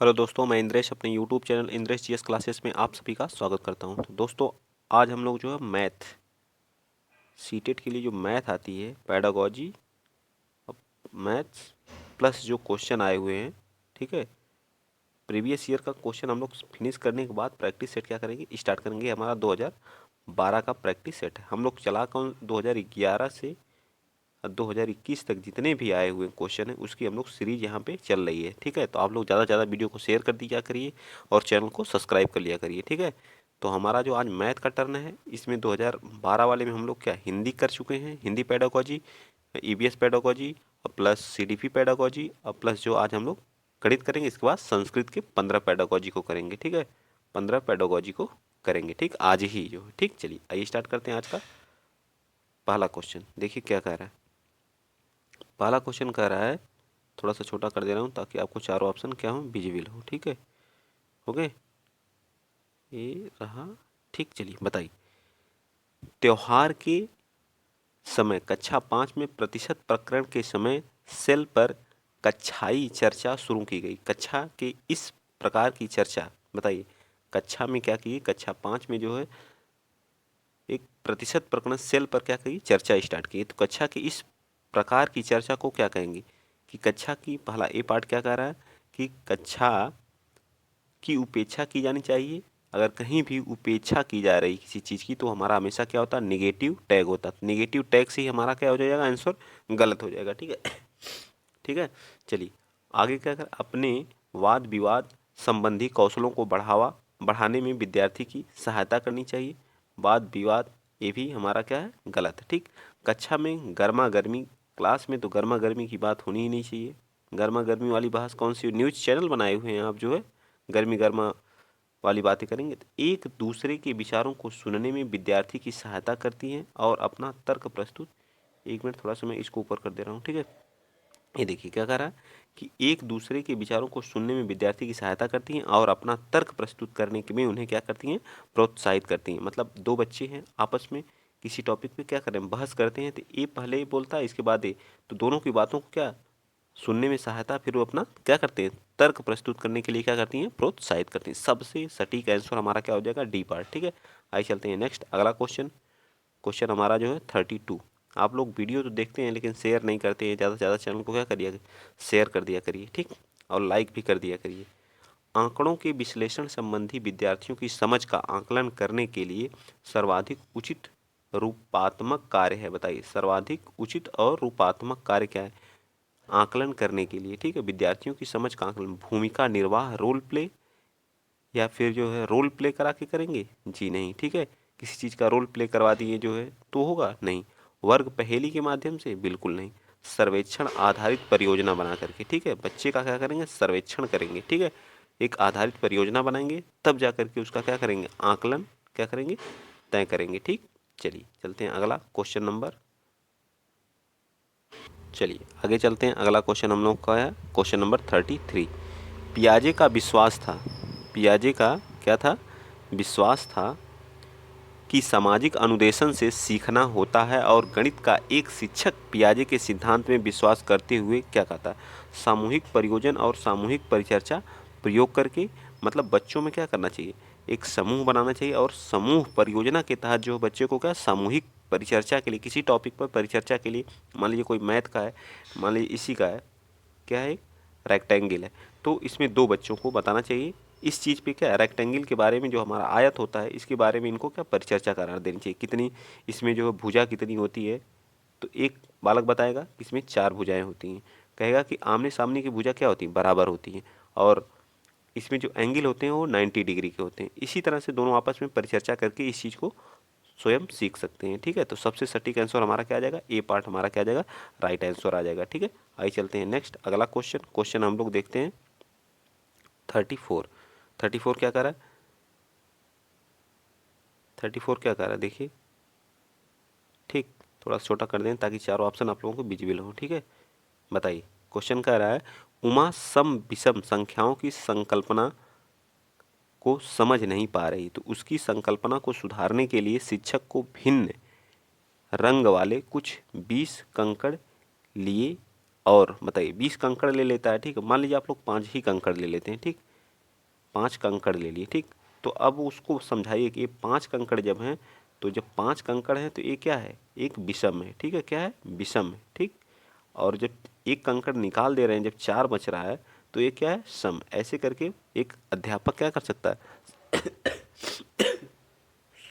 Hello दोस्तों, मैं इंद्रेश अपने YouTube channel Indresh GS classes में आप सभी का स्वागत करता हूं। तो दोस्तों, आज हम लोग जो है मैथ सीटेट के लिए जो मैथ आती है पैडागॉजी मैथ्स प्लस जो क्वेश्चन आए हुए हैं, ठीक है, प्रीवियस ईयर का क्वेश्चन हम लोग फिनिश करने के बाद प्रैक्टिस सेट क्या करेंगे, स्टार्ट करेंगे। हमारा 2012 का प्रैक्टिस सेट है। हम लोग चला कौन 2011 से 2021 तक जितने भी आए हुए क्वेश्चन हैं उसकी हम लोग सीरीज यहाँ पे चल रही है, ठीक है। तो आप लोग ज़्यादा से ज़्यादा वीडियो को शेयर कर दिया करिए और चैनल को सब्सक्राइब कर लिया करिए, ठीक है। तो हमारा जो आज मैथ का टर्न है, इसमें 2012 वाले में हम लोग क्या हिंदी कर चुके हैं, हिंदी पेडागॉजी, ईवीएस पेडागॉजी और प्लस सीडीपी पेडागॉजी और प्लस जो आज हम लोग गणित करेंगे। इसके बाद संस्कृत के 15 पेडागॉजी को करेंगे, ठीक है। 15 पेडागॉजी को करेंगे, ठीक, आज ही जो है, ठीक। चलिए आइए स्टार्ट करते हैं आज का पहला क्वेश्चन। देखिए क्या कह रहा है। पहला क्वेश्चन कह रहा है, थोड़ा सा छोटा कर दे रहा हूँ ताकि आपको चारों ऑप्शन क्या हो, विजिबल हो, ठीक है। हो गए, ये रहा, ठीक। चलिए बताइए, त्योहार के समय कक्षा 5 में प्रतिशत प्रकरण के समय सेल पर कक्षाई चर्चा शुरू की गई। कक्षा के इस प्रकार की चर्चा, बताइए कक्षा में क्या की, कक्षा 5 में जो है एक प्रतिशत प्रकरण सेल पर क्या करी, चर्चा स्टार्ट की। तो कक्षा की इस प्रकार की चर्चा को क्या कहेंगे कि कक्षा की, पहला ए पार्ट क्या कह रहा है कि कक्षा की उपेक्षा की जानी चाहिए। अगर कहीं भी उपेक्षा की जा रही किसी चीज़ की तो हमारा हमेशा क्या होता है, निगेटिव टैग होता है। निगेटिव टैग से ही हमारा क्या हो जाएगा, आंसर गलत हो जाएगा, ठीक है। ठीक है, चलिए आगे क्या कर, अपने वाद विवाद संबंधी कौशलों को बढ़ाने में विद्यार्थी की सहायता करनी चाहिए। वाद विवाद ये भी हमारा क्या है, गलत है, ठीक। कक्षा में गर्मा गर्मी, क्लास में तो गर्मा गर्मी की बात होनी ही नहीं चाहिए। गर्मा गर्मी वाली बहस कौन सी, न्यूज़ चैनल बनाए हुए हैं आप जो है, गर्मी गर्मा वाली बातें करेंगे। तो एक दूसरे के विचारों को सुनने में विद्यार्थी की सहायता करती हैं और अपना तर्क प्रस्तुत, एक मिनट थोड़ा सा मैं इसको ऊपर कर दे रहा हूँ, ठीक है। ये देखिए क्या कह रहा है कि एक दूसरे के विचारों को सुनने में विद्यार्थी की सहायता करती हैं और अपना तर्क प्रस्तुत करने के में उन्हें क्या करती हैं, प्रोत्साहित करती हैं। मतलब दो बच्चे हैं आपस में किसी टॉपिक पे क्या करें, बहस करते हैं, तो ये पहले बोलता है, इसके बाद ये, तो दोनों की बातों को क्या सुनने में सहायता, फिर वो अपना क्या करते हैं, तर्क प्रस्तुत करने के लिए क्या करती हैं, प्रोत्साहित करती हैं। सबसे सटीक आंसर हमारा क्या हो जाएगा, डी पार्ट, ठीक है। आइए चलते हैं नेक्स्ट, अगला क्वेश्चन। क्वेश्चन हमारा जो है 32। आप लोग वीडियो तो देखते हैं लेकिन शेयर नहीं करते हैं, ज़्यादा से ज़्यादा चैनल को क्या करिए, शेयर कर दिया करिए, ठीक, और लाइक भी कर दिया करिए। आंकड़ों के विश्लेषण संबंधी विद्यार्थियों की समझ का आकलन करने के लिए सर्वाधिक उचित रूपात्मक कार्य है। बताइए सर्वाधिक उचित और रूपात्मक कार्य क्या है, आकलन करने के लिए, ठीक है। विद्यार्थियों की समझ का आकलन, भूमिका निर्वाह, रोल प्ले, या फिर जो है रोल प्ले करा के करेंगे, जी नहीं, ठीक है। किसी चीज़ का रोल प्ले करवा दिए जो है तो होगा नहीं। वर्ग पहेली के माध्यम से, बिल्कुल नहीं। सर्वेक्षण आधारित परियोजना बना करके, ठीक है, बच्चे का क्या करेंगे, सर्वेक्षण करेंगे, ठीक है। एक आधारित परियोजना बनाएंगे, तब जा करके उसका क्या करेंगे, आकलन क्या करेंगे, तय करेंगे, ठीक। चलिए चलते हैं अगला क्वेश्चन नंबर, चलिए आगे चलते हैं। अगला क्वेश्चन हम लोग का है क्वेश्चन नंबर 33। पियाजे का विश्वास था, पियाजे का क्या था, विश्वास था कि सामाजिक अनुदेशन से सीखना होता है और गणित का एक शिक्षक पियाजे के सिद्धांत में विश्वास करते हुए क्या कहता है, सामूहिक परियोजन और सामूहिक परिचर्चा प्रयोग करके, मतलब बच्चों में क्या करना चाहिए, एक समूह बनाना चाहिए और समूह परियोजना के तहत जो बच्चे को क्या, सामूहिक परिचर्चा के लिए, किसी टॉपिक पर परिचर्चा के लिए, मान लीजिए कोई मैथ का है, मान लीजिए इसी का है, क्या है, रेक्टेंगल है, तो इसमें दो बच्चों को बताना चाहिए इस चीज़ पे, क्या रेक्टेंगल के बारे में, जो हमारा आयत होता है इसके बारे में इनको क्या परिचर्चा करा देनी चाहिए। कितनी इसमें जो है भुजा कितनी होती है, तो एक बालक बताएगा इसमें 4 भुजाएं होती हैं, कहेगा कि आमने सामने की भुजा क्या होती है, बराबर होती हैं, और इसमें जो एंगल होते हैं वो 90 डिग्री के होते हैं। इसी तरह से दोनों आपस में परिचर्चा करके इस चीज़ को स्वयं सीख सकते हैं, ठीक है। तो सबसे सटीक आंसर हमारा क्या आ जाएगा, ए पार्ट हमारा क्या आ जाएगा, राइट आंसर आ जाएगा, ठीक है। आइए चलते हैं नेक्स्ट, अगला क्वेश्चन। क्वेश्चन हम लोग देखते हैं 34। 34 क्या कर रहा है, 34 क्या कर रहा है, देखिए, ठीक, थोड़ा सा छोटा कर दें ताकि चारों ऑप्शन आप लोगों को विजिबल हो, ठीक है। बताइए क्वेश्चन कह रहा है, उमा सम विषम संख्याओं की संकल्पना को समझ नहीं पा रही, तो उसकी संकल्पना को सुधारने के लिए शिक्षक को भिन्न रंग वाले कुछ 20 कंकड़ लिए, और बताइए 20 कंकड़ ले लेता है, ठीक है। मान लीजिए आप लोग 5 ही कंकड़ ले लेते हैं, ठीक, 5 कंकड़ ले लिए, ठीक। तो अब उसको समझाइए कि ये 5 कंकड़ जब हैं, तो जब 5 कंकड़ हैं तो ये क्या है, एक विषम है, ठीक है, क्या है, विषम है, ठीक। और जब एक कंकड़ निकाल दे रहे हैं, जब 4 बच रहा है, तो ये क्या है, सम। ऐसे करके एक अध्यापक क्या कर सकता है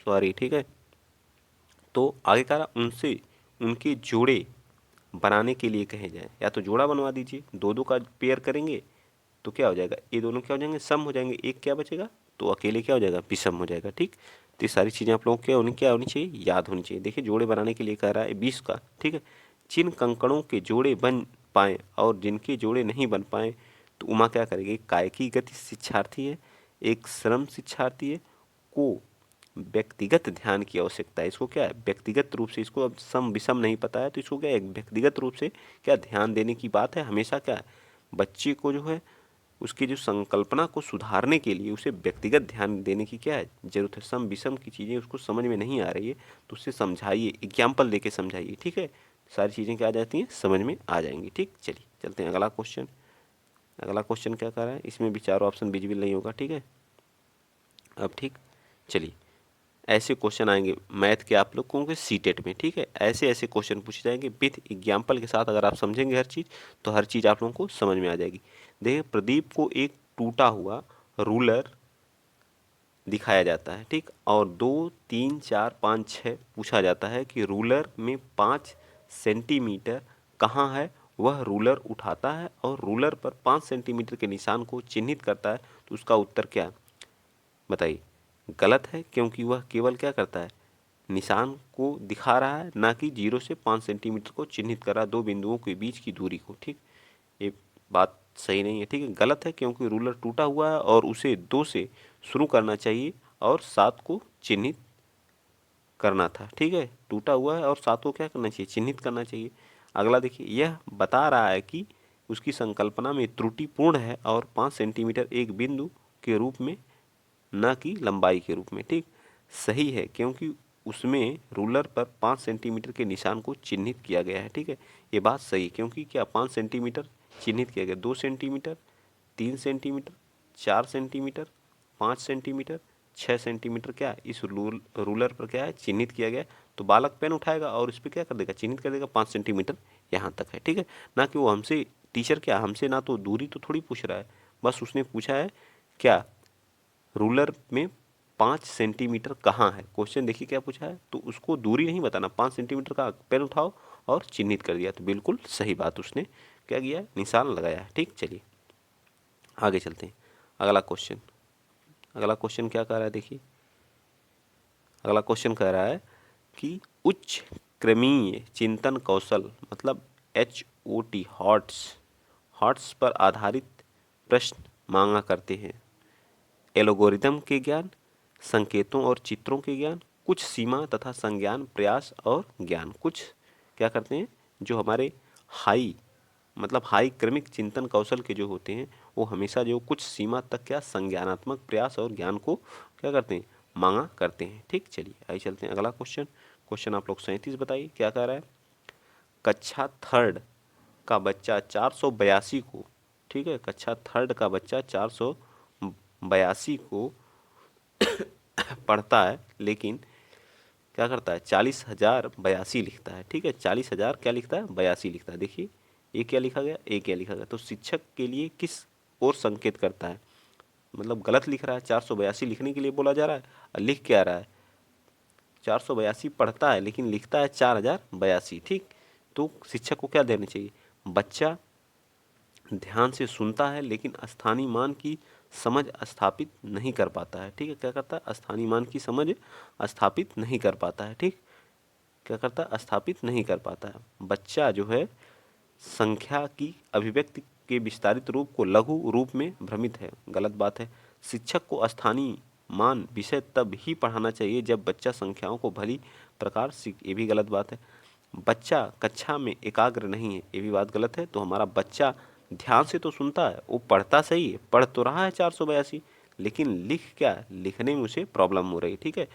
सॉरी, ठीक है। तो आगे कह रहा उनसे उनके जोड़े बनाने के लिए कहे जाए, या तो जोड़ा बनवा दीजिए, दो दो का पेयर करेंगे तो क्या हो जाएगा, ये दोनों क्या हो जाएंगे, सम हो जाएंगे, एक क्या बचेगा, तो अकेले क्या हो जाएगा, विषम हो जाएगा, ठीक। तो ये सारी चीज़ें आप लोगों को क्या होनी चाहिए, याद होनी चाहिए। देखिए जोड़े बनाने के लिए कह रहा है 20 का, ठीक है। जिन कंकड़ों के जोड़े बन पाए और जिनके जोड़े नहीं बन पाए, तो उमा क्या करेगी, एक कायिकी गति शिक्षार्थी है, एक श्रम शिक्षार्थी है, को व्यक्तिगत ध्यान की आवश्यकता है। इसको क्या है, व्यक्तिगत रूप से, इसको अब सम विषम नहीं पता है तो इसको क्या है, व्यक्तिगत रूप से क्या ध्यान देने की बात है। हमेशा क्या है, बच्चे को जो है उसकी जो संकल्पना को सुधारने के लिए उसे व्यक्तिगत ध्यान देने की क्या है, जरूरत है। सम विषम की चीज़ें उसको समझ में नहीं आ रही है तो उससे समझाइए, एग्जाम्पल देके समझाइए, ठीक है। सारी चीज़ें क्या आ जाती हैं, समझ में आ जाएंगी, ठीक। चलिए चलते हैं अगला क्वेश्चन। अगला क्वेश्चन क्या कर रहा है, इसमें भी चारों ऑप्शन विजिबल नहीं होगा, ठीक है। अब ठीक, चलिए ऐसे क्वेश्चन आएंगे मैथ के आप लोगों के सीटेट में, ठीक है। ऐसे ऐसे क्वेश्चन पूछे जाएंगे विथ एग्जाम्पल के साथ। अगर आप समझेंगे हर चीज़ तो हर चीज़ आप लोगों को समझ में आ जाएगी। देखिए प्रदीप को एक टूटा हुआ रूलर दिखाया जाता है, ठीक। और 2, 3, 4, 5, 6 पूछा जाता है कि रूलर में 5 सेंटीमीटर कहाँ है। वह रूलर उठाता है और रूलर पर 5 सेंटीमीटर के निशान को चिन्हित करता है, तो उसका उत्तर क्या है? बताइए। गलत है, क्योंकि वह केवल क्या करता है, निशान को दिखा रहा है, ना कि 0 से 5 सेंटीमीटर को चिन्हित कर रहा है, दो बिंदुओं के बीच की दूरी को, ठीक। ये बात सही नहीं है, ठीक है। गलत है, क्योंकि रूलर टूटा हुआ है और उसे 2 से शुरू करना चाहिए और 7 को चिन्हित करना था, ठीक है। टूटा हुआ है और 7 को क्या करना चाहिए, चिन्हित करना चाहिए। अगला देखिए, यह बता रहा है कि उसकी संकल्पना में त्रुटिपूर्ण है और 5 सेंटीमीटर एक बिंदु के रूप में, न कि लंबाई के रूप में, ठीक। सही है, क्योंकि उसमें रूलर पर 5 सेंटीमीटर के निशान को चिन्हित किया गया है, ठीक है। ये बात सही है, क्योंकि क्या 5 सेंटीमीटर चिन्हित किया गया, 2 centimetre, 3 centimetre, 4 centimetre, 5 centimetre, 6 centimetre क्या इस रूलर पर क्या है, चिन्हित किया गया है। तो बालक पेन उठाएगा और इस पर क्या कर देगा, चिन्हित कर देगा 5 सेंटीमीटर यहाँ तक है, ठीक है। ना कि वो हमसे, टीचर क्या हमसे ना तो दूरी तो थोड़ी पूछ रहा है, बस उसने पूछा है क्या, रूलर में 5 सेंटीमीटर कहाँ है। क्वेश्चन देखिए क्या पूछा है, तो उसको दूरी नहीं बताना, 5 सेंटीमीटर का पेन उठाओ और चिन्हित कर दिया, तो बिल्कुल सही बात उसने क्या किया है, निशान लगाया है, ठीक। चलिए आगे चलते हैं। अगला क्वेश्चन, अगला क्वेश्चन क्या कह रहा है, देखिए अगला क्वेश्चन कह रहा है कि उच्च क्रमीय चिंतन कौशल, मतलब HOT, हॉट्स पर आधारित प्रश्न मांगा करते हैं। एल्गोरिदम के ज्ञान, संकेतों और चित्रों के ज्ञान, कुछ सीमा तथा संज्ञान प्रयास और ज्ञान। कुछ क्या करते हैं, जो हमारे हाई, मतलब हाई क्रमिक चिंतन कौशल के जो होते हैं, वो हमेशा जो कुछ सीमा तक क्या संज्ञानात्मक प्रयास और ज्ञान को क्या करते हैं, मांगा करते हैं, ठीक। चलिए आइए चलते हैं अगला क्वेश्चन। क्वेश्चन आप लोग 37 बताइए क्या कह रहा है। कक्षा थर्ड का बच्चा 482 को, ठीक है, कक्षा थर्ड का बच्चा 482 को पढ़ता है, लेकिन क्या करता है, 40,082 लिखता है, ठीक है। 40,000 क्या लिखता है, 82 लिखता है। देखिए ये क्या लिखा गया, ये क्या लिखा गया, तो शिक्षक के लिए किस ओर संकेत करता है, मतलब गलत लिख रहा है। 482 लिखने के लिए बोला जा रहा है और लिख क्या रहा है, 482 पढ़ता है लेकिन लिखता है 4082, ठीक। तो शिक्षक को क्या देना चाहिए, बच्चा ध्यान से सुनता है लेकिन स्थानीय मान की समझ स्थापित नहीं कर पाता है, ठीक है। क्या करता है, स्थानीय मान की समझ स्थापित नहीं कर पाता है, ठीक। क्या करता है, स्थापित नहीं कर पाता है। बच्चा जो है संख्या की अभिव्यक्ति के विस्तारित रूप को लघु रूप में भ्रमित है, गलत बात है। शिक्षक को स्थानीय मान विषय तब ही पढ़ाना चाहिए जब बच्चा संख्याओं को भली प्रकार सीख, ये भी गलत बात है। बच्चा कक्षा में एकाग्र नहीं है, ये भी बात गलत है। तो हमारा बच्चा ध्यान से तो सुनता है, वो पढ़ता सही है, पढ़ तो रहा है 482, लेकिन लिख क्या, लिखने में उसे प्रॉब्लम हो रही है, ठीक है।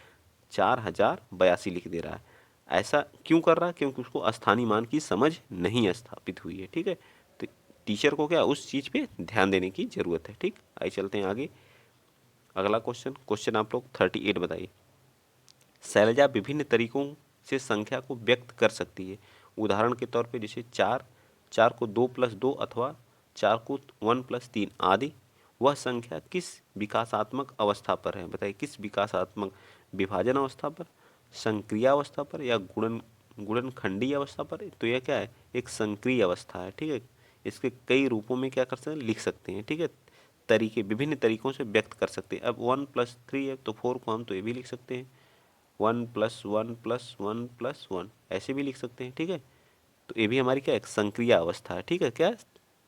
4082 लिख दे रहा है। ऐसा क्यों कर रहा है, क्योंकि उसको स्थानीय मान की समझ नहीं स्थापित हुई है, ठीक है। तो टीचर को क्या उस चीज़ पे ध्यान देने की ज़रूरत है, ठीक। आइए चलते हैं आगे। अगला क्वेश्चन आप लोग 38 बताइए। शैलजा विभिन्न तरीकों से संख्या को व्यक्त कर सकती है। उदाहरण के तौर पे जैसे 4, 4 को 2+2 अथवा 4 को 1+3 आदि। वह संख्या किस विकासात्मक अवस्था पर है? बताइए, किस विकासात्मक, विभाजन अवस्था पर, संक्रिय अवस्था पर, या गुणनखंडीय अवस्था पर? तो यह क्या है? एक संक्रिय अवस्था है। ठीक है, इसके कई रूपों में क्या कर सकते हैं, लिख सकते हैं। ठीक है, तरीके, विभिन्न तरीकों से व्यक्त कर सकते हैं। अब 1+3 है तो 4 को हम तो ये भी लिख सकते हैं 1+1+1+1 ऐसे भी लिख सकते हैं। ठीक है, तो ये भी हमारी क्या है, संक्रिय अवस्था है। ठीक है, क्या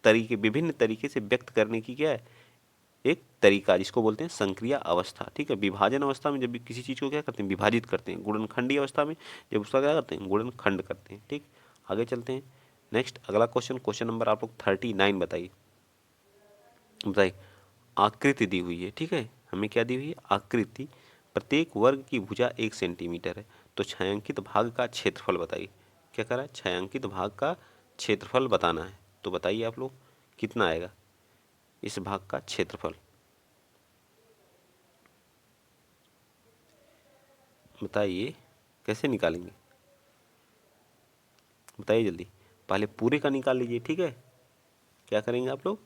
तरीके, विभिन्न तरीके से व्यक्त करने की क्या है, एक तरीका, जिसको बोलते हैं संक्रिय अवस्था। ठीक है, विभाजन अवस्था में जब भी किसी चीज़ को क्या करते हैं, विभाजित करते हैं। गुणनखंडीय अवस्था में जब उसका क्या करते हैं, गुणनखंड करते हैं। ठीक, आगे चलते हैं। नेक्स्ट अगला क्वेश्चन नंबर आप लोग 39 बताइए। आकृति दी हुई है। ठीक है, हमें क्या दी हुई है, आकृति। प्रत्येक वर्ग की भुजा 1 सेंटीमीटर है, तो छायांकित भाग का क्षेत्रफल बताइए। क्या करा है, छायांकित भाग का क्षेत्रफल बताना है। तो बताइए आप लोग कितना आएगा इस भाग का क्षेत्रफल, बताइए कैसे निकालेंगे, बताइए जल्दी। पहले पूरे का निकाल लीजिए। ठीक है, क्या करेंगे आप लोग,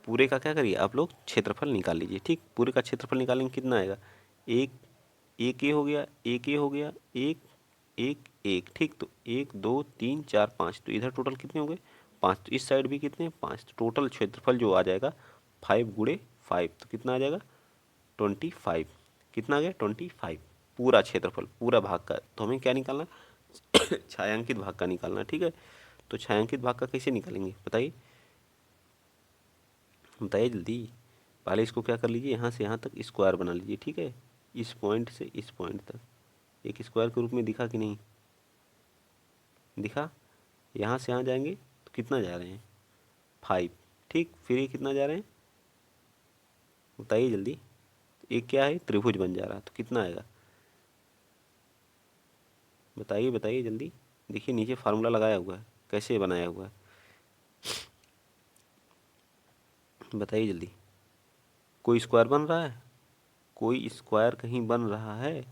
पूरे का क्या करिए आप लोग, क्षेत्रफल निकाल लीजिए। ठीक, पूरे का क्षेत्रफल निकालेंगे, कितना आएगा, एक, एक ये हो गया, एक ये हो गया, एक, एक, एक। ठीक, तो 1 2 3 4 5, तो इधर टोटल कितने हो गए, 5। तो इस साइड भी कितने, 5। तो टोटल क्षेत्रफल जो आ जाएगा 5 × 5, तो कितना आ जाएगा 25। कितना आ गया 25, पूरा क्षेत्रफल, पूरा भाग का। तो हमें क्या निकालना, छायांकित भाग का निकालना। ठीक है, तो छायांकित भाग का कैसे निकालेंगे, बताइए, बताइए जल्दी। पहले इसको क्या कर लीजिए, यहाँ से यहाँ तक स्क्वायर बना लीजिए। ठीक है, इस पॉइंट से इस पॉइंट तक एक स्क्वायर के रूप में दिखा कि नहीं दिखा। यहाँ से यहाँ जाएंगे तो कितना जा रहे हैं, 5। ठीक, फिर ये कितना जा रहे हैं, बताइए जल्दी। एक क्या है, त्रिभुज बन जा रहा है, तो कितना आएगा, बताइए बताइए जल्दी। देखिए नीचे फार्मूला लगाया हुआ है, कैसे बनाया हुआ है, बताइए जल्दी। कोई स्क्वायर बन रहा है, कोई स्क्वायर कहीं बन रहा है,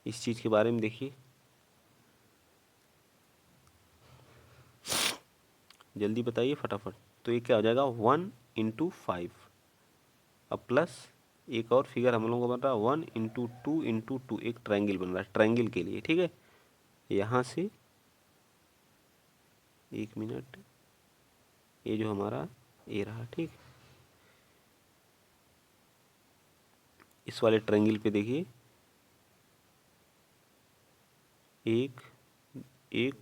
इस चीज़ के बारे में देखिए जल्दी, बताइए फटाफट। तो ये क्या हो जाएगा, 1 × 5। अब प्लस एक और फिगर हम लोगों को बन रहा है 1 × 2 × 2, एक ट्रायंगल बन रहा है, ट्रायंगल के लिए। ठीक है, यहाँ से 1 मिनट, ये जो हमारा ये रहा। ठीक, इस वाले ट्रायंगल पे देखिए, 1 1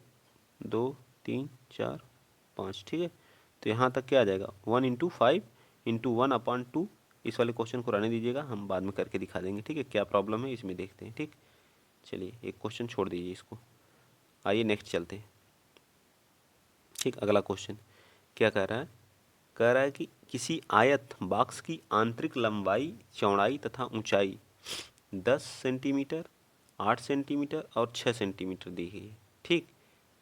2 3 4 5। ठीक है, तो यहाँ तक क्या आ जाएगा, 1 × 5 × 1/2। इस वाले क्वेश्चन को रहने दीजिएगा, हम बाद में करके दिखा देंगे। ठीक है, क्या प्रॉब्लम है इसमें देखते हैं। ठीक, चलिए एक क्वेश्चन छोड़ दीजिए इसको, आइए नेक्स्ट चलते हैं। ठीक, अगला क्वेश्चन क्या कह रहा है, कह रहा है कि किसी आयत बॉक्स की आंतरिक लंबाई, चौड़ाई तथा ऊंचाई 10 सेंटीमीटर, 8 सेंटीमीटर और 6 सेंटीमीटर दी गई है। ठीक,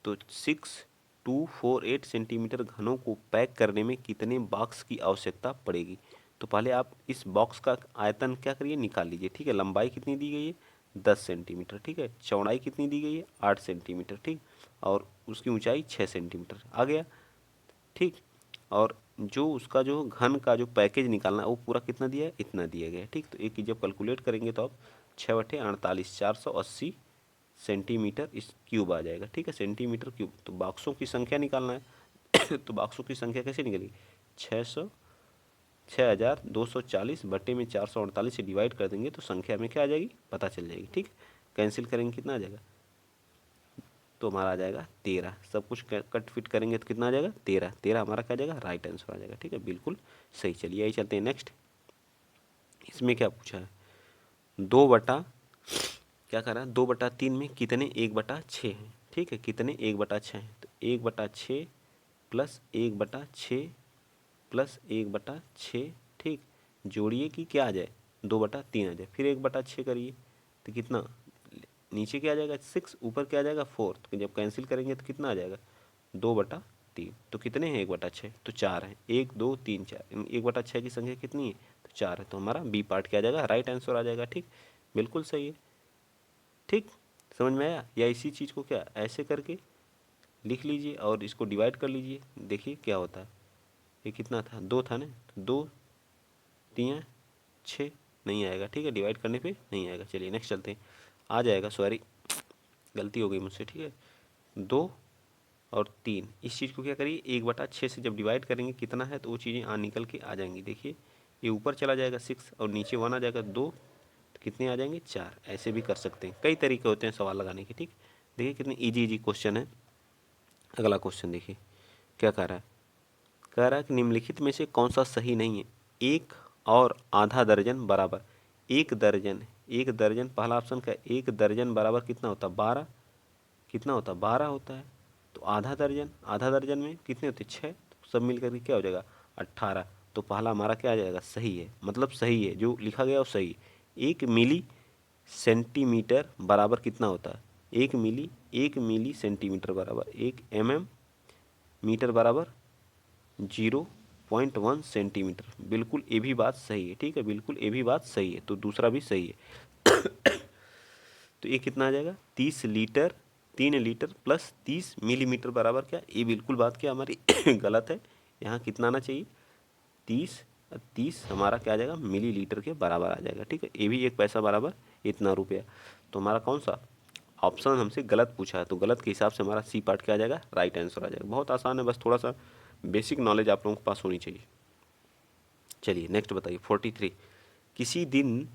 तो 6248 सेंटीमीटर घनों को पैक करने में कितने बॉक्स की आवश्यकता पड़ेगी? तो पहले आप इस बॉक्स का आयतन क्या करिए, निकाल लीजिए। ठीक है, लंबाई कितनी दी गई है, 10 सेंटीमीटर। ठीक है, चौड़ाई कितनी दी गई है, 8 सेंटीमीटर। ठीक, और उसकी ऊंचाई 6 सेंटीमीटर आ गया। ठीक, और जो उसका जो घन का जो पैकेज निकालना है वो पूरा कितना दिया है, इतना दिया गया है। ठीक, तो एक जब कैलकुलेट करेंगे तो आप 6/48 480 सेंटीमीटर इस क्यूब आ जाएगा। ठीक है, सेंटीमीटर क्यूब। तो बॉक्सों की संख्या निकालना है तो बॉक्सों की संख्या कैसे निकलेगी, 6240 बटे में 448 से डिवाइड कर देंगे तो संख्या में क्या आ जाएगी, पता चल जाएगी। ठीक, कैंसिल करेंगे कितना आ जाएगा, तो हमारा आ जाएगा 13। सब कुछ कट फिट करेंगे तो कितना आ जाएगा, 13। 13 हमारा क्या आ जाएगा, राइट आंसर आ जाएगा। ठीक है, बिल्कुल सही। चलिए यही चलते हैं नेक्स्ट। इसमें क्या पूछा है, 2 क्या कर रहा है, 2/3 में कितने 1/6 हैं। ठीक है, कितने 1/6 हैं, तो 1/6 प्लस 1/6 प्लस 1/6। ठीक, जोड़िए कि क्या आ जाए, 2/3 आ जाए, फिर 1/6 करिए तो कितना, नीचे क्या आ जाएगा 6, ऊपर क्या आ जाएगा 4। तो जब कैंसिल करेंगे तो कितना आ जाएगा, 2/3 3। तो कितने हैं 1/6? तो 4 हैं। 1 2 3 4, 1/6 की संख्या कितनी है? तो 4 है। तो हमारा बी पार्ट क्या आ जाएगा? राइट आंसर आ जाएगा। ठीक, बिल्कुल सही है। ठीक, समझ में आया? या इसी चीज़ को क्या ऐसे करके लिख लीजिए और इसको डिवाइड कर लीजिए, देखिए क्या होता है। ये कितना था? 2 था ना, तो 2 3 6 नहीं आएगा। ठीक है, डिवाइड करने पे नहीं आएगा। चलिए नेक्स्ट चलते हैं। आ जाएगा, सॉरी गलती हो गई मुझसे। ठीक है, 2 और 3, इस चीज़ को क्या करिए 1/6 से जब डिवाइड करेंगे कितना है तो वो चीज़ें निकल के आ जाएंगी। देखिए ये ऊपर चला जाएगा 6 और नीचे 1 आ जाएगा 2, तो कितने आ जाएंगे? 4। ऐसे भी कर सकते हैं, कई तरीके होते हैं सवाल लगाने के। ठीक, देखिए कितनी इजी क्वेश्चन है। अगला क्वेश्चन देखिए क्या कह रहा है। कह रहा है कि निम्नलिखित में से कौन सा सही नहीं है? 1 और आधा दर्जन बराबर 1 दर्जन। 1 दर्जन पहला ऑप्शन का 1 दर्जन बराबर कितना होता है? 12। कितना होता है? 12 होता है। तो आधा दर्जन, आधा दर्जन में कितने होते हैं? 6। तो सब मिलकर के क्या हो जाएगा? 18। तो पहला हमारा क्या आ जाएगा? सही है, मतलब सही है, जो लिखा गया वो सही है। 1 मिली सेंटीमीटर बराबर कितना होता है? 1 मिली सेंटीमीटर बराबर 1 mm मीटर बराबर 0.1 सेंटीमीटर। बिल्कुल ये भी बात सही है। ठीक है, बिल्कुल ये भी बात सही है। तो दूसरा भी सही है। तो ये कितना आ जाएगा? 30 लीटर, 3 लीटर प्लस 30 मिलीमीटर बराबर क्या? ये बिल्कुल बात क्या हमारी गलत है। यहाँ कितना आना चाहिए? 30 हमारा क्या आ जाएगा? मिलीलीटर के बराबर आ जाएगा। ठीक है, ये भी 1 पैसा बराबर इतना रुपया। तो हमारा कौन सा ऑप्शन हमसे गलत पूछा है, तो गलत के हिसाब से हमारा सी पार्ट क्या आ जाएगा? राइट आंसर आ जाएगा। बहुत आसान है, बस थोड़ा सा बेसिक नॉलेज आप लोगों के पास होनी चाहिए। चलिए नेक्स्ट बताइए 43। किसी दिन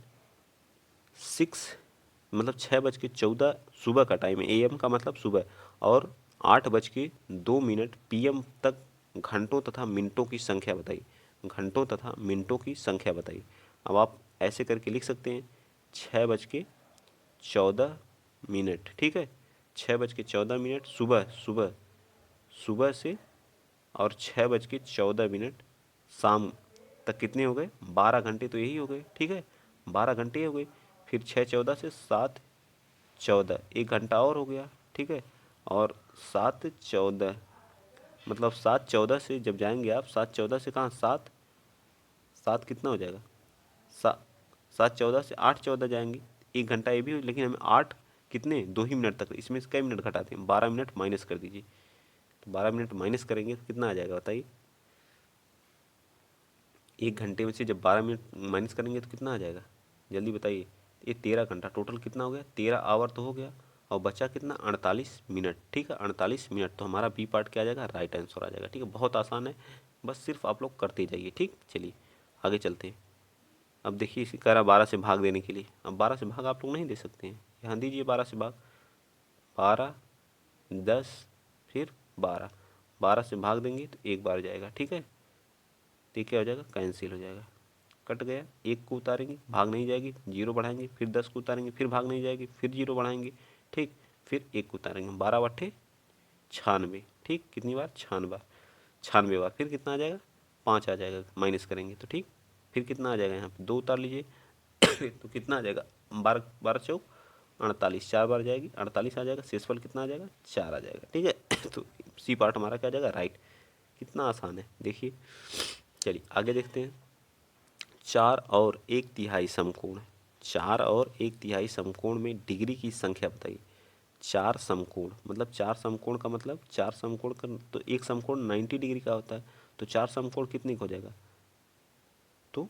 6:14 सुबह का टाइम है, AM का मतलब सुबह, और 8:02 PM तक घंटों तथा मिनटों की संख्या बताइए। घंटों तथा मिनटों की संख्या बताइए। अब आप ऐसे करके लिख सकते हैं 6:14। ठीक है, 6:14 सुबह सुबह सुबह से, और 6:14 शाम तक कितने हो गए? 12 घंटे तो यही हो गए। ठीक है, 12 घंटे हो गए। फिर 6:14 से 7:14, 1 घंटा और हो गया। ठीक है, और 7:14 मतलब 7:14 से जब जाएंगे आप, 7:14 से कहाँ? 7 7 कितना हो जाएगा? 7:14 से 8:14 जाएंगे, 1 घंटा ये भी हो, लेकिन हमें 8 कितने 2 ही मिनट तक, इसमें से कई मिनट घटाते हैं? 12 मिनट माइनस कर दीजिए। तो 12 मिनट माइनस करेंगे तो कितना आ जाएगा बताइए? 1 घंटे में से जब 12 मिनट माइनस करेंगे तो कितना आ जाएगा? जल्दी बताइए। ये 13 घंटा, टोटल कितना हो गया? 13 आवर तो हो गया, और बचा कितना? 48 मिनट। ठीक है, 48 मिनट। तो हमारा बी पार्ट क्या आ जाएगा? राइट आंसर आ जाएगा। ठीक है, बहुत आसान है, बस सिर्फ आप लोग करते जाइए। ठीक, चलिए आगे चलते हैं। अब देखिए इसी कह रहा 12 से भाग देने के लिए। अब 12 से भाग आप लोग नहीं दे सकते हैं, यहाँ दीजिए 12 से भाग। 12 10 फिर 12, 12 से भाग देंगे तो 1 बार जाएगा। ठीक है, तो ये क्या हो जाएगा? कैंसिल हो जाएगा, कट गया। 1 को उतारेंगे, भाग नहीं जाएगी, 0 बढ़ाएंगे, फिर 10 को उतारेंगे, फिर भाग नहीं जाएगी, फिर 0 बढ़ाएंगे। ठीक, फिर 1 को उतारेंगे, 12 × 96। ठीक, कितनी बार? 96 बार। फिर कितना आ जाएगा? 5 आ जाएगा, माइनस करेंगे तो। ठीक, फिर कितना आ जाएगा? यहाँ पे 2 उतार लीजिए तो कितना आ जाएगा? 12 12 चौक 48, 4 बार जाएगी, 48 आ जाएगा। शेषफल कितना आ जाएगा? 4 आ जाएगा। ठीक है तो सी पार्ट हमारा क्या आ जाएगा? राइट। कितना आसान है देखिए। चलिए आगे देखते हैं। 4 और 1/3 समकोण। 4 और 1/3 समकोण में डिग्री की संख्या बताइए। 4 समकोण मतलब 4 समकोण का मतलब 4 समकोण का, तो एक समकोण 90 डिग्री का होता है, तो 4 समकोण कितने का हो जाएगा? तो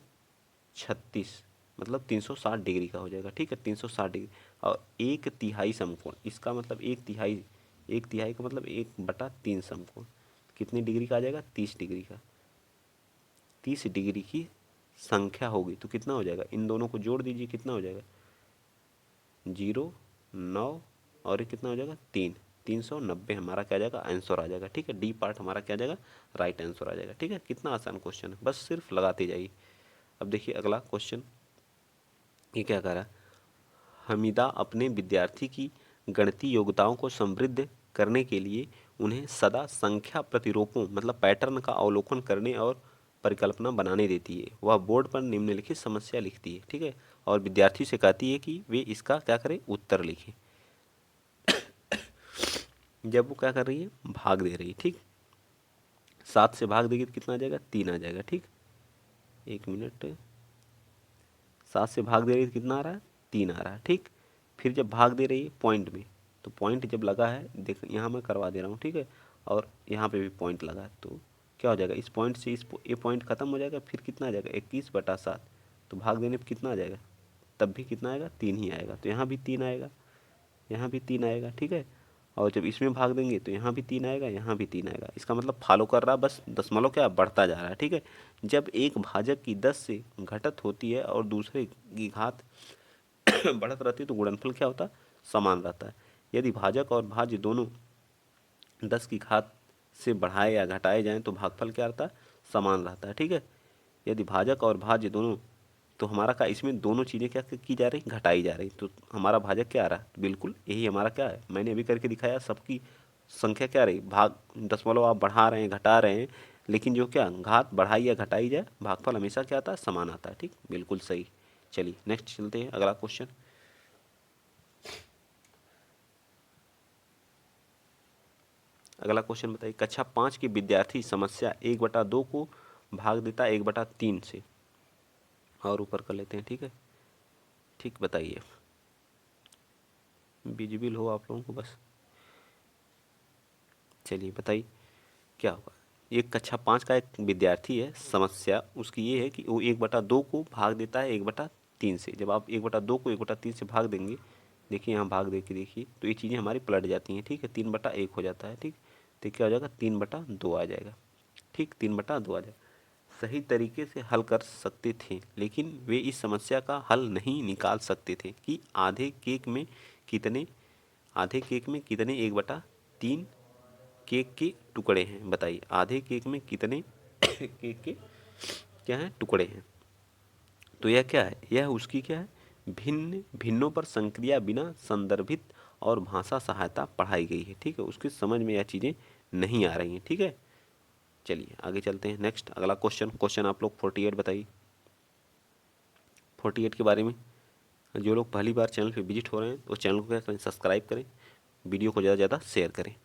36 मतलब 360 डिग्री का हो जाएगा। ठीक है, 360 डिग्री। और 1/3 समकोण, इसका मतलब 1/3, 1/3 का मतलब 1/3 समकोण कितनी डिग्री का आ जाएगा? 30 डिग्री का। 30 डिग्री की संख्या होगी तो कितना हो जाएगा? इन दोनों को जोड़ दीजिए, कितना हो जाएगा? 0 9 और ये कितना हो जाएगा? 3, 390 हमारा क्या आ जाएगा? आंसर आ जाएगा। ठीक है, डी पार्ट हमारा क्या आ जाएगा? राइट आंसर आ जाएगा। ठीक है, कितना आसान क्वेश्चन है, बस सिर्फ लगाते जाइए। अब देखिए अगला क्वेश्चन, ये क्या कह रहा है। हमीदा अपने विद्यार्थी की गणितीय योग्यताओं को समृद्ध करने के लिए उन्हें सदा संख्या प्रतिरूपों मतलब पैटर्न का अवलोकन करने और परिकल्पना बनाने देती है। वह बोर्ड पर निम्नलिखित समस्या लिखती है। ठीक है, और विद्यार्थी से कहती है कि वे इसका क्या करें? उत्तर लिखें। जब वो क्या कर रही है? भाग दे रही है। ठीक, 7 से भाग देंगे तो कितना आ जाएगा, 3 आ जाएगा। ठीक, 1 मिनट, 7 से भाग दे रही है तो कितना आ रहा है, 3 आ रहा है। ठीक, फिर जब भाग दे रही है पॉइंट में, तो पॉइंट जब लगा है, देख यहाँ मैं करवा दे रहा हूँ, ठीक है, और यहाँ पे भी पॉइंट लगा है, तो क्या हो जाएगा, इस पॉइंट से ये पॉइंट खत्म हो जाएगा, फिर कितना आ जाएगा 21/7, तो भाग देने पर कितना आ जाएगा, तब भी कितना आएगा, 3 ही आएगा। तो यहाँ भी 3 आएगा, यहाँ भी 3 आएगा। ठीक है, और जब इसमें भाग देंगे तो यहाँ भी 3 आएगा, यहाँ भी 3 आएगा। इसका मतलब फॉलो कर रहा, बस दशमलव क्या बढ़ता जा रहा है। ठीक है, जब एक भाजक की 10 से घटत होती है और दूसरे की घात बढ़त रहती है तो गुणनफल क्या होता है, समान रहता है। यदि भाजक और भाज्य दोनों 10 की घात से बढ़ाए या घटाए जाएं तो भागफल क्या रहता है, समान रहता है। ठीक है, यदि भाजक और भाज्य दोनों, तो हमारा क्या, इसमें दोनों चीज़ें क्या की जा रही, घटाई जा रही, तो हमारा भाजक क्या आ रहा है, बिल्कुल यही हमारा क्या है, मैंने अभी करके दिखाया, सबकी संख्या क्या रही, भाग दशमलव आप बढ़ा रहे हैं, घटा रहे हैं, लेकिन जो क्या घात बढ़ाई या घटाई जाए, भागफल हमेशा क्या आता है, समान आता है। ठीक, बिल्कुल सही। चलिए नेक्स्ट चलते हैं, अगला क्वेश्चन। अगला क्वेश्चन बताइए, कक्षा 5 के विद्यार्थी समस्या 1/2 को भाग देता है 1/3 से, और ऊपर कर लेते हैं। ठीक है, ठीक, बताइए, विजिबल हो आप लोगों को बस। चलिए बताइए क्या होगा। एक कक्षा 5 का एक विद्यार्थी है, समस्या उसकी ये है कि वो 1/2 को भाग देता है 1/3 से। जब आप 1/2 को 1/3 से भाग देंगे, देखिए यहाँ भाग दे के देखिए, तो ये चीज़ें हमारी पलट जाती हैं। ठीक है, 3/1 हो जाता है। ठीक, तो क्या हो जाएगा, 3/2 आ जाएगा। ठीक, 3/2 आ जाएगा। सही तरीके से हल कर सकते थे, लेकिन वे इस समस्या का हल नहीं निकाल सकते थे कि कितने आधे केक में कितने 1/3 केक के टुकड़े हैं। बताइए, आधे केक में कितने केक के क्या हैं, टुकड़े हैं। तो यह क्या है, यह उसकी क्या है, भिन्न भिन्नों पर संक्रिया बिना संदर्भित और भाषा सहायता पढ़ाई गई है। ठीक है, उसकी समझ में यह चीज़ें नहीं आ रही हैं। ठीक है, चलिए आगे चलते हैं। नेक्स्ट अगला क्वेश्चन आप लोग 48 बताइए। 48 के बारे में, जो लोग पहली बार चैनल पे विजिट हो रहे हैं वो चैनल को क्या करें, सब्सक्राइब करें, वीडियो को ज़्यादा से ज़्यादा शेयर करें।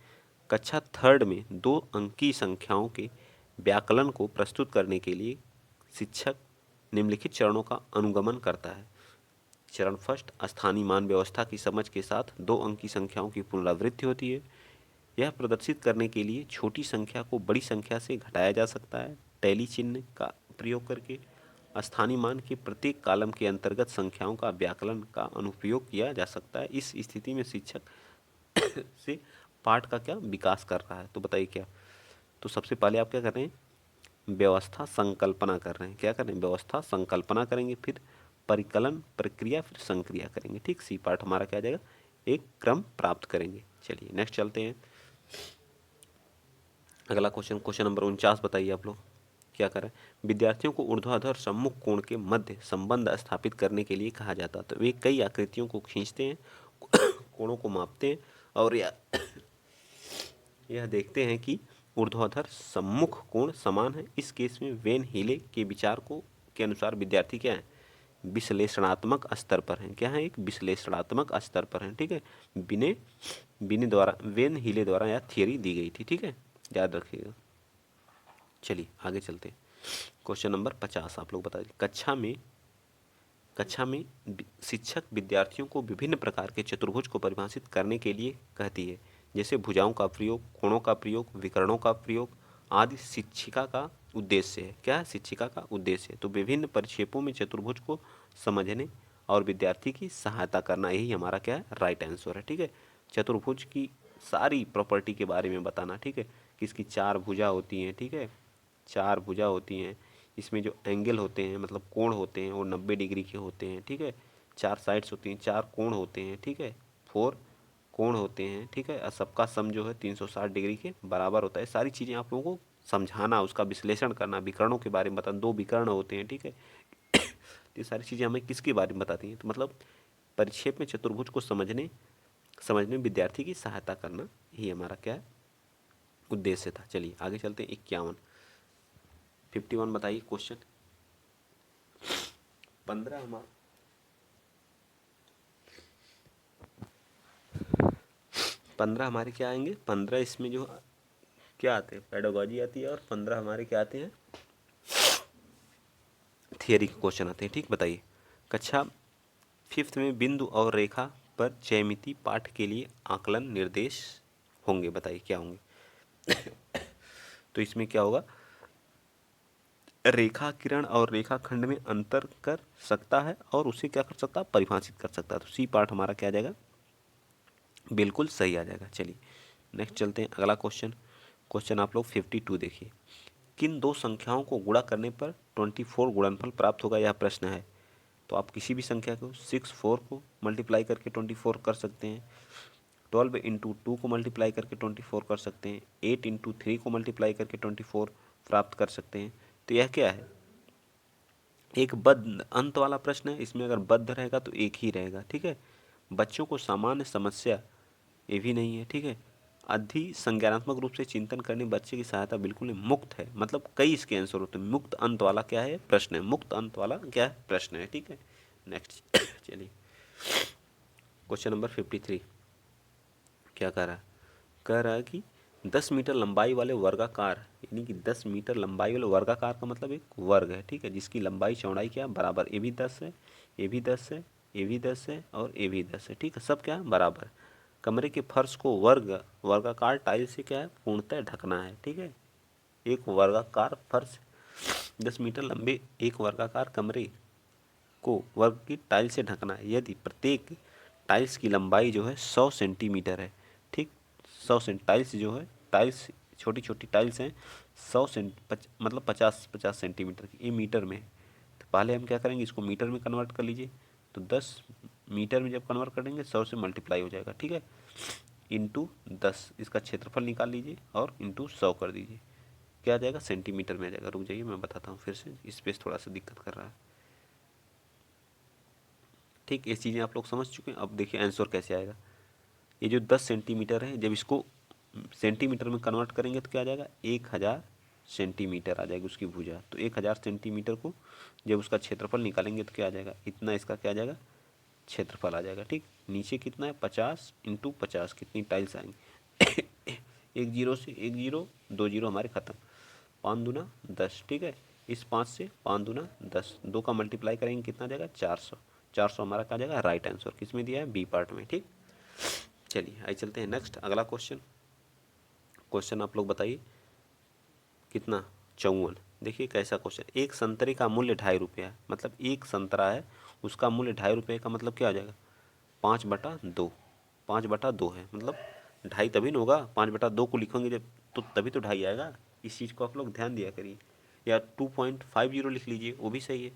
कक्षा 3 में 2 अंकीय संख्याओं के व्याकलन को प्रस्तुत करने के लिए शिक्षक निम्नलिखित चरणों का अनुगमन करता है। चरण फर्स्ट, स्थानीय मान व्यवस्था की समझ के साथ 2 अंकीय संख्याओं की पुनरावृत्ति होती है। यह प्रदर्शित करने के लिए छोटी संख्या को बड़ी संख्या से घटाया जा सकता है। टैली चिन्ह का प्रयोग करके स्थानीय मान के प्रत्येक कॉलम के अंतर्गत संख्याओं का व्याकलन का अनुप्रयोग किया जा सकता है। इस स्थिति में शिक्षक से पाठ का क्या विकास कर रहा है। तो बताइए क्या। तो सबसे पहले आप क्या कर रहे हैं, व्यवस्था संकल्पना कर रहे हैं। क्या कर रहे हैं, व्यवस्था संकल्पना करेंगे, फिर परिकलन प्रक्रिया, फिर संक्रिया करेंगे। ठीक, सी पार्ट हमारा क्या आ जाएगा, एक क्रम प्राप्त करेंगे। चलिए नेक्स्ट चलते हैं। अगला क्वेश्चन नंबर 49 बताइए आप लोग क्या करें। विद्यार्थियों को ऊर्ध्वाधर सम्मुख कोण के मध्य संबंध स्थापित करने के लिए कहा जाता है। तो वे कई आकृतियों को खींचते हैं, कोणों को मापते हैं, और यह देखते हैं कि ऊर्ध्वाधर सम्मुख कोण समान है। इस केस में वेन हीले के विचार को के अनुसार विद्यार्थी क्या है, विश्लेषणात्मक स्तर पर हैं। क्या है, एक विश्लेषणात्मक स्तर पर हैं। ठीक है, बिने बिने द्वारा, वेन हीले द्वारा यह थियरी दी गई थी। ठीक है, याद रखिएगा। चलिए आगे चलते हैं। क्वेश्चन नंबर 50 आप लोग बता दीजिए। कक्षा में शिक्षक विद्यार्थियों को विभिन्न प्रकार के चतुर्भुज को परिभाषित करने के लिए कहती है, जैसे भुजाओं का प्रयोग, कोणों का प्रयोग, विकर्णों का प्रयोग आदि। शिक्षिका का उद्देश्य है, क्या है, शिक्षिका का उद्देश्य है। तो विभिन्न परिक्षेपों में चतुर्भुज को समझने और विद्यार्थी की सहायता करना, यही हमारा क्या है, राइट आंसर है। ठीक है, चतुर्भुज की सारी प्रॉपर्टी के बारे में बताना। ठीक है, कि इसकी 4 भुजा होती हैं। ठीक है, 4 भुजा होती हैं। इसमें जो एंगल होते हैं, मतलब कोण होते हैं, वो 90 डिग्री के होते हैं। ठीक है, 4 साइड्स होती हैं, 4 कोण होते हैं। ठीक है, 4 कोण होते हैं। ठीक है, और सबका सम जो है 360 डिग्री के बराबर होता है। सारी चीज़ें आप लोगों को समझाना, उसका विश्लेषण करना, विकर्णों के बारे में बताना, 2 विकर्ण होते हैं। ठीक है, तो ये सारी चीज़ें हमें किसके बारे में बताती हैं, तो मतलब परिक्षेप में चतुर्भुज को समझने में विद्यार्थी की सहायता करना, यही हमारा क्या है, उद्देश्य था। चलिए आगे चलते हैं। 51 बताइए क्वेश्चन। 15 हमारा 15 हमारे क्या आएंगे, 15 इसमें जो क्या आते हैं, पेडागोजी आती है, और 15 हमारे क्या आते हैं, थियरी के क्वेश्चन आते हैं। ठीक, बताइए कक्षा 5th में बिंदु और रेखा पर ज्यामिति पाठ के लिए आकलन निर्देश होंगे, बताइए क्या होंगे। तो इसमें क्या होगा, रेखा किरण और रेखा खंड में अंतर कर सकता है और उसे क्या कर सकता है, परिभाषित कर सकता है। तो सी पार्ट हमारा क्या आ जाएगा, बिल्कुल सही आ जाएगा। चलिए नेक्स्ट चलते हैं, अगला क्वेश्चन। क्वेश्चन आप लोग 52 देखिए। किन दो संख्याओं को गुणा करने पर 24 गुणनफल प्राप्त होगा, यह प्रश्न है। तो आप किसी भी संख्या को 6 4 को मल्टीप्लाई करके 24 कर सकते हैं, 12 इंटू 2 को मल्टीप्लाई करके 24 कर सकते हैं, 8 इंटू 3 को मल्टीप्लाई करके 24 प्राप्त कर सकते हैं। तो यह क्या है, एक बद्ध अंत वाला प्रश्न है। इसमें अगर बद्ध रहेगा तो एक ही रहेगा। ठीक है, बच्चों को सामान्य समस्या ये भी नहीं है। ठीक है, अधि संज्ञानात्मक रूप से चिंतन करने बच्चे की सहायता बिल्कुल मुक्त है, मतलब कई इसके आंसर होते हैं। मुक्त अंत वाला क्या है, प्रश्न है। मुक्त अंत वाला क्या है, प्रश्न है। ठीक है, नेक्स्ट चलिए क्वेश्चन नंबर 53 क्या कह रहा है कि 10 मीटर लंबाई वाले वर्गाकार, यानी कि 10 मीटर लंबाई वाले वर्गाकार का मतलब एक वर्ग है। ठीक है, जिसकी लंबाई चौड़ाई क्या है, बराबर। ये भी 10 है, ये भी 10 है, ये भी 10 है, और ये भी 10 है। ठीक है, सब क्या है, बराबर। कमरे के फर्श को वर्गाकार टाइल से क्या है, पूर्णतः ढकना है। ठीक है, एक वर्गाकार फर्श 10 मीटर लंबे एक वर्गाकार कमरे को वर्ग की टाइल से ढकना है यदि प्रत्येक टाइल्स की लंबाई जो है 100 सेंटीमीटर है। ठीक, 100 टाइल्स जो है, टाइल्स छोटी छोटी टाइल्स हैं, 100 मतलब 50 सेंटीमीटर की, ये मीटर में है। तो पहले हम क्या करेंगे, इसको मीटर में कन्वर्ट कर लीजिए। तो 10 मीटर में जब कन्वर्ट करेंगे 100 से मल्टीप्लाई हो जाएगा। ठीक है, इंटू 10 इसका क्षेत्रफल निकाल लीजिए और इंटू 100 कर दीजिए, क्या आ जाएगा, सेंटीमीटर में आ जाएगा। रुक जाइए मैं बताता हूँ फिर से, स्पेस थोड़ा सा दिक्कत कर रहा है। ठीक, ये चीज़ें आप लोग समझ चुके हैं। अब देखिए आंसर कैसे आएगा। ये जो 10 सेंटीमीटर है, जब इसको सेंटीमीटर में कन्वर्ट करेंगे तो क्या आ जाएगा, 1000 सेंटीमीटर आ जाएगी उसकी भुजा। तो 1000 सेंटीमीटर को जब उसका क्षेत्रफल निकालेंगे तो क्या आ जाएगा, इतना इसका क्या आ जाएगा, क्षेत्रफल आ जाएगा। ठीक, नीचे कितना है, 50 इंटू 50, कितनी टाइल्स आएंगी। एक जीरो से एक जीरो, 2 जीरो हमारे खत्म, 5 दूना 10। ठीक है, इस 5 से 5 दूना 10, 2 का मल्टीप्लाई करेंगे कितना आ जाएगा, 400। 400 हमारा क्या जाएगा, राइट आंसर। किस में दिया है, बी पार्ट में। ठीक, चलिए आइए चलते हैं नेक्स्ट, अगला क्वेश्चन। क्वेश्चन आप लोग बताइए कितना, 54। देखिए कैसा क्वेश्चन, एक संतरे का मूल्य 2.5 रुपया है, मतलब एक संतरा है उसका मूल्य 2.5 रुपये का, मतलब क्या आ जाएगा, 5/2। 5/2 है, मतलब 2.5 तभी ना होगा, 5/2 को लिखेंगे जब तो तभी तो 2.5 आएगा। इस चीज़ को आप लोग ध्यान दिया करिए, या 2.50 लिख लीजिए, वो भी सही है।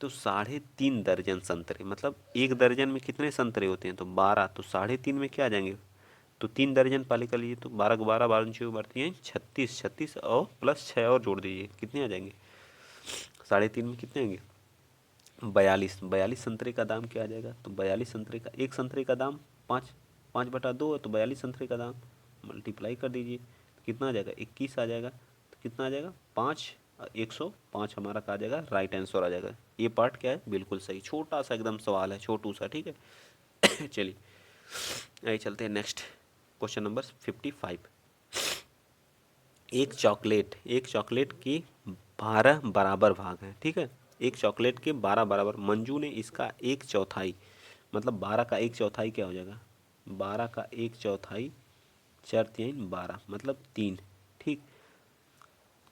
तो 3.5 दर्जन संतरे, मतलब एक दर्जन में कितने संतरे होते हैं, तो 12। तो 3.5 में क्या आ जाएंगे, तो 3 दर्जन पहले कर लीजिए, तो 12 को 12, 12 छः बढ़ती हैं 36, 36 और प्लस 6 और जोड़ दीजिए, कितने आ जाएंगे, 3.5 में कितने आएंगे, 42। 42 संतरे का दाम क्या आ जाएगा, तो 42 संतरे का, एक संतरे का दाम 5/2 है, तो 42 संतरे का दाम मल्टीप्लाई कर दीजिए, तो कितना आ जाएगा, 21 आ जाएगा। तो कितना आ जाएगा, 5, 105 हमारा का आ जाएगा, राइट आंसर आ जाएगा। ये पार्ट क्या है, बिल्कुल सही, छोटा सा एकदम सवाल है, छोटू सा। ठीक है, चलिए आइए चलते हैं नेक्स्ट, क्वेश्चन नंबर 55। एक चॉकलेट के 12 बराबर भाग हैं। ठीक है, एक चॉकलेट के 12 बराबर, मंजू ने इसका 1/4, मतलब 12 का 1/4 क्या हो जाएगा, 12 का 1/4, 4×3 12, मतलब 3। ठीक,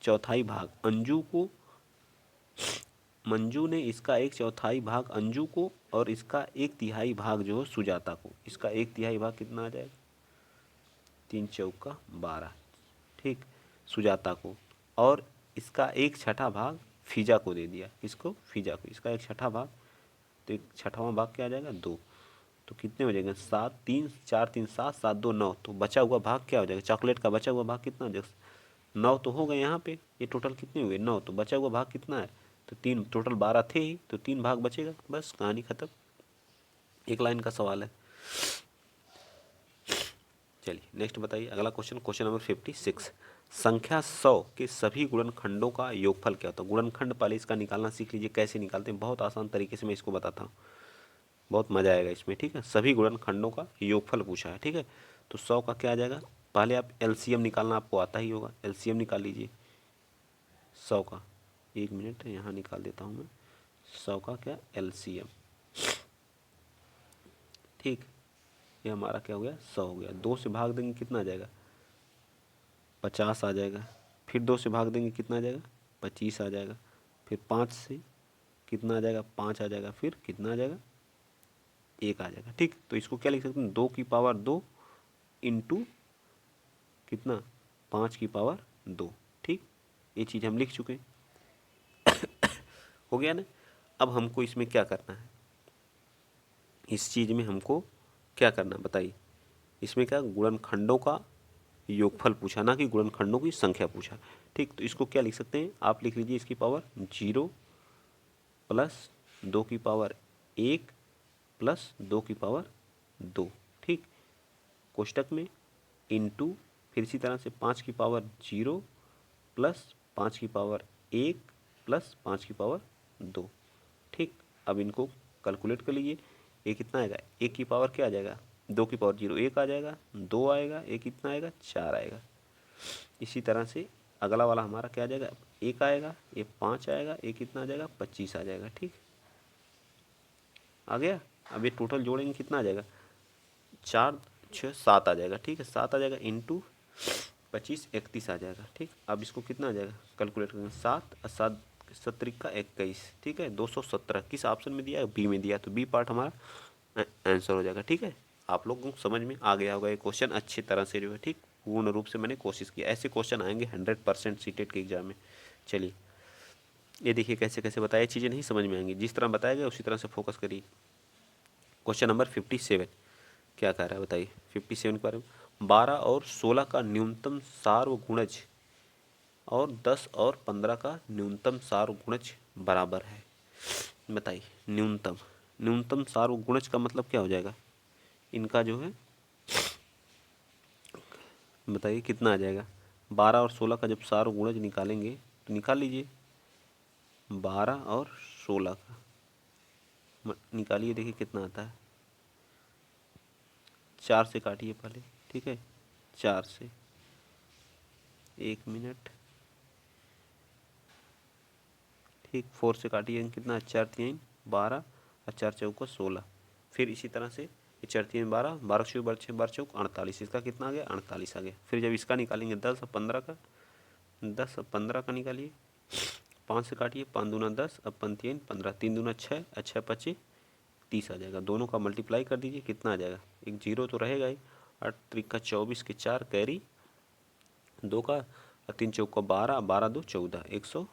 चौथाई भाग मंजू ने इसका 1/4 भाग अंजू को, और इसका 1/3 भाग जो है सुजाता को। इसका 1/3 भाग कितना आ जाएगा, 3×4 = 12। ठीक, सुजाता को, और इसका 1/6 भाग फिजा को दे दिया, किसको, फिजा को, इसका 1/6 भाग। तो 1/6वां भाग क्या आ जाएगा, 2। तो कितने हो जाएंगे, 7, 3, 4, 3, 7, 7, 2, 9। तो बचा हुआ भाग क्या हो जाएगा, चॉकलेट का बचा हुआ भाग कितना हो जाएगा, 9 तो हो गए यहाँ पे, ये टोटल कितने हुए, 9। तो बचा हुआ भाग कितना है, तो 3, टोटल 12 थे ही, तो 3 भाग बचेगा, बस कहानी खत्म। एक लाइन का सवाल है। चलिए नेक्स्ट बताइए, अगला क्वेश्चन, क्वेश्चन नंबर 56। संख्या 100 के सभी गुणनखंडों का योगफल क्या होता है। गुणनखंड पहले इसका निकालना सीख लीजिए, कैसे निकालते हैं, बहुत आसान तरीके से मैं इसको बताता हूँ, बहुत मजा आएगा इसमें। ठीक है, सभी गुणनखंडों का योगफल पूछा है। ठीक है, तो 100 का क्या आ जाएगा, पहले आप एलसीएम निकालना आपको आता ही होगा, एलसीएम निकाल लीजिए 100 का। 1 मिनट यहाँ निकाल देता हूँ मैं 100 का क्या एलसीएम। ठीक, ये हमारा क्या हो गया 100 हो गया। 2 से भाग देंगे कितना आ जाएगा 50 आ जाएगा। फिर 2 से भाग देंगे कितना आ जाएगा 25 आ जाएगा। फिर 5 से कितना आ जाएगा 5 आ जाएगा। फिर कितना आ जाएगा 1 आ जाएगा। ठीक, तो इसको क्या लिख सकते हैं 2 की पावर 2 इंटू कितना 5 की पावर 2। ठीक, ये चीज़ हम लिख चुके हैं। हो गया ना। अब हमको इसमें क्या करना है, इस चीज़ में हमको क्या करना बताइए। इसमें क्या गुणनखंडों का योगफल पूछा, ना कि गुणनखंडों की संख्या पूछा। ठीक, तो इसको क्या लिख सकते हैं आप लिख लीजिए इसकी पावर 0 प्लस 2 की पावर 1 प्लस 2 की पावर 2। ठीक, कोष्टक में इंटू फिर इसी तरह से 5 की पावर 0 प्लस 5 की पावर 1 प्लस 5 की पावर 2। ठीक, अब इनको कैलकुलेट कर लीजिए। ये कितना आएगा 1 की पावर क्या आ जाएगा 2 की पावर 0 1 आ जाएगा, 2 आएगा, 1 कितना आएगा 4 आएगा। इसी तरह से अगला वाला हमारा क्या आ जाएगा 1 आएगा, ये 5 आएगा, ये कितना आ जाएगा 25 आ जाएगा। ठीक, आ गया। अब ये टोटल जोड़ेंगे कितना आ जाएगा 4 6 7 आ जाएगा। ठीक है, 7 आ जाएगा इंटू 25 31 आ जाएगा। ठीक, अब इसको कितना आ जाएगा कैलकुलेट करेंगे 7 और 7 17 का 21। ठीक है, 217 किस ऑप्शन में दिया है बी में दिया, तो बी पार्ट हमारा आंसर हो जाएगा। ठीक है, आप लोगों को समझ में आ गया होगा ये क्वेश्चन अच्छी तरह से जो है। ठीक, पूर्ण रूप से मैंने कोशिश किया, ऐसे क्वेश्चन आएंगे 100% सीटेट के एग्जाम में। चलिए ये देखिए कैसे कैसे बताया, चीज़ें नहीं समझ में आएंगी, जिस तरह बताया गया उसी तरह से फोकस करिए। क्वेश्चन नंबर 57 क्या कह रहा है बताइए 57 के बारे में। 12 और 16 का न्यूनतम सार्वगुणज और 10 और 15 का न्यूनतम सार्वगुणज बराबर है। बताइए न्यूनतम, न्यूनतम सार्वगुणज का मतलब क्या हो जाएगा इनका जो है, बताइए कितना आ जाएगा। 12 और 16 का जब सार्वगुणज निकालेंगे तो निकाल लीजिए 12 और 16 का निकालिए, देखिए कितना आता है। 4 से काटिए पहले। ठीक है, 4 से 1 मिनट। ठीक, 4 से काटिए कितना 4 3 12 और 4 चौका 16। फिर इसी तरह से ये 4 3 12 12 छः 12 चौक 48, इसका कितना आ गया 48 आ गया। फिर जब इसका निकालेंगे 10 और 15 का, 10 और 15 का निकालिए। 5 से काटिए 5 दूना 10 अब 5 3 15 3 दूना 6 अच्छा 25 30 आ जाएगा। दोनों का मल्टीप्लाई कर दीजिए कितना आ जाएगा, एक जीरो तो रहेगा ही। 8 3 का 24 के 4 कैरी 2 का 3 चौक का 12 12 2 14 100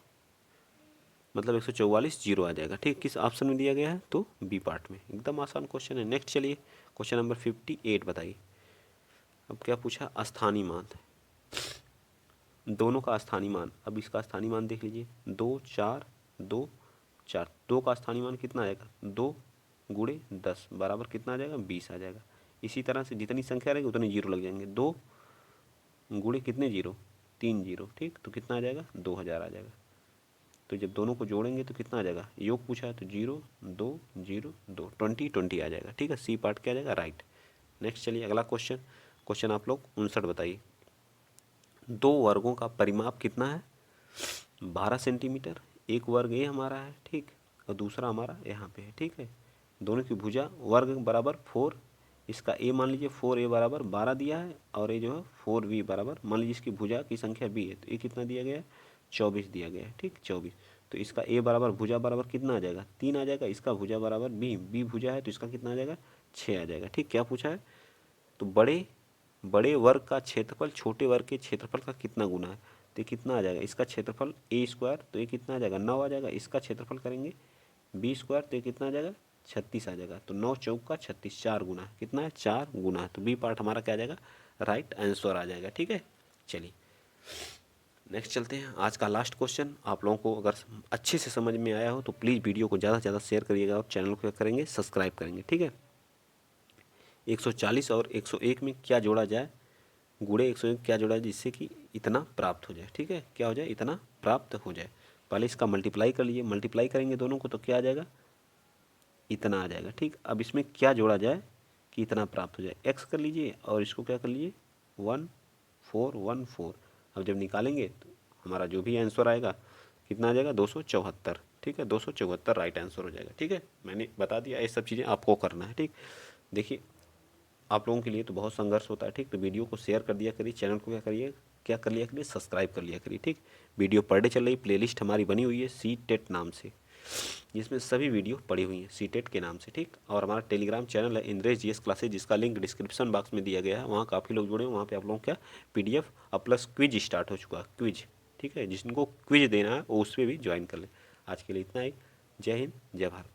मतलब 144 जीरो आ जाएगा। ठीक, किस ऑप्शन में दिया गया है तो बी पार्ट में। एकदम आसान क्वेश्चन है। नेक्स्ट चलिए क्वेश्चन नंबर 58 बताइए। अब क्या पूछा स्थानीय मान, दोनों का स्थानीय मान। अब इसका स्थानीय मान देख लीजिए 2 4 2 4। 2 का स्थानीय मान कितना आएगा 2 गुणे 10 बराबर कितना आ जाएगा 20 आ जाएगा। इसी तरह से जितनी संख्या रहेगी उतने जीरो लग जाएंगे। 2 गुणे कितने जीरो 3 जीरो। ठीक, तो कितना आ जाएगा 2000 आ जाएगा। तो जब दोनों को जोड़ेंगे तो कितना आ जाएगा, योग पूछा है तो 0 2 0 2 20 20 आ जाएगा। ठीक है, सी पार्ट क्या आ जाएगा राइट। नेक्स्ट चलिए अगला क्वेश्चन, क्वेश्चन आप लोग 59 बताइए। 2 वर्गों का परिमाप कितना है 12 सेंटीमीटर। एक वर्ग ये हमारा है ठीक, और दूसरा हमारा यहाँ पे है। ठीक है, दोनों की भुजा वर्ग बराबर 4, इसका ए मान लीजिए 4a बराबर 12 दिया है, और ये जो है 4b बराबर मान लीजिए इसकी भुजा की संख्या b है, तो ये कितना दिया गया है 24 दिया गया है। ठीक, 24। तो इसका a बराबर भुजा बराबर कितना आ जाएगा 3 आ जाएगा। इसका भुजा बराबर b भुजा है तो इसका कितना आ जाएगा 6 आ जाएगा। ठीक, क्या पूछा है तो बड़े वर्ग का क्षेत्रफल छोटे वर्ग के क्षेत्रफल का कितना गुना है, तो ये कितना आ जाएगा। इसका क्षेत्रफल a स्क्वायर तो ये कितना आ जाएगा 9 आ जाएगा। इसका क्षेत्रफल करेंगे b स्क्वायर तो ये कितना आ जाएगा 36 आ जाएगा। तो 9 चौक का 36 4 गुना है, कितना है 4 गुना है। तो बी पार्ट हमारा क्या आ जाएगा राइट आंसर आ जाएगा। ठीक है, चलिए नेक्स्ट चलते हैं। आज का लास्ट क्वेश्चन आप लोगों को अगर अच्छे से समझ में आया हो तो प्लीज़ वीडियो को ज़्यादा से ज़्यादा शेयर करिएगा और चैनल को करेंगे सब्सक्राइब करेंगे। ठीक है, 140 और 101 में क्या जोड़ा जाए, गुणे 101 क्या जोड़ा जाए जिससे कि इतना प्राप्त हो जाए। ठीक है, क्या हो जाए इतना प्राप्त हो जाए। पहले इसका मल्टीप्लाई कर लीजिए, मल्टीप्लाई करेंगे दोनों को तो क्या आ जाएगा इतना आ जाएगा। ठीक, अब इसमें क्या जोड़ा जाए कि इतना प्राप्त हो जाए, एक्स कर लीजिए और इसको क्या कर लीजिए 1 27414। अब जब निकालेंगे तो हमारा जो भी आंसर आएगा कितना आ जाएगा, 274। ठीक है, 274 राइट आंसर हो जाएगा। ठीक है, मैंने बता दिया, ये सब चीज़ें आपको करना है। ठीक, देखिए आप लोगों के लिए तो बहुत संघर्ष होता है। ठीक, तो वीडियो को शेयर कर दिया करिए, चैनल को क्या कर लिया करिए, सब्सक्राइब कर लिया करिए। ठीक, वीडियो पर डे चल रही प्लेलिस्ट हमारी बनी हुई है सी टेट नाम से, जिसमें सभी वीडियो पड़ी हुई हैं सी टेट के नाम से। ठीक, और हमारा टेलीग्राम चैनल है इंद्रेश जीएस क्लासेज, जिसका लिंक डिस्क्रिप्शन बॉक्स में दिया गया है। वहाँ काफ़ी लोग जुड़े हैं, वहाँ पे आप लोगों का PDF और प्लस क्विज स्टार्ट हो चुका है, क्विज। ठीक है, जिनको क्विज देना है वो उस पर भी ज्वाइन कर ले। आज के लिए इतना ही। जय हिंद, जय भारत।